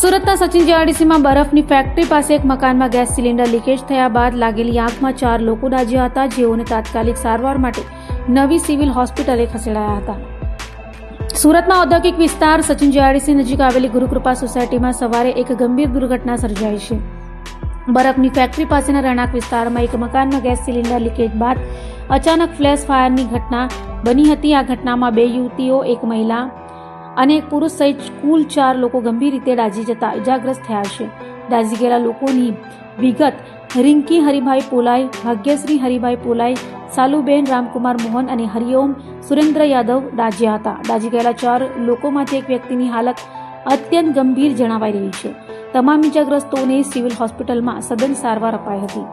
સુરતના સચિન જીઆઈડીસીમાં બરફની ફેક્ટરી પાસે એક મકાનમાં ગેસ સિલિન્ડર લીકેજ થયા બાદ લાગેલી આગમાં 4 લોકો દાઝ્યા હતા, જેઓને તાત્કાલિક સારવાર માટે નવી સિવિલ હોસ્પિટલે ખસેડાયા હતા. સુરતના ઔદ્યોગિક વિસ્તાર સચિન જીઆઈડીસી નજીક આવેલી ગુરુકૃપા સોસાયટીમાં સવારે એક ગંભીર દુર્ઘટના સર્જાઈ છે. બરફની ફેક્ટરી પાસેના રહેણાંક વિસ્તારમાં એક મકાનમાં ગેસ સિલિન્ડર લીકેજ બાદ અચાનક ફ્લેશ ફાયરની ઘટના બની હતી. આ ઘટનામાં 2 યુવતીઓ, એક મહિલા અને એક પુરુષ સહિત કુલ 4 લોકો ગંભીર રીતે દાઝી જતા ઇજાગ્રસ્ત થયા છે. દાઝી ગયેલા લોકોની વિગત રિંકી હરિભાઈ પોલાઈ, ભાગ્યશ્રી હરિભાઈ પોલાઈ, સાલુબેન રામકુમાર મોહન અને હરિઓમ સુરેન્દ્ર યાદવ દાઝ્યા હતા. દાઝી ગયેલા 4 લોકોમાંથી એક વ્યક્તિની હાલત અત્યંત ગંભીર જણાવાઈ રહી છે. તમામ ઇજાગ્રસ્તોને સિવિલ હોસ્પિટલમાં સઘન સારવાર અપાઈ હતી.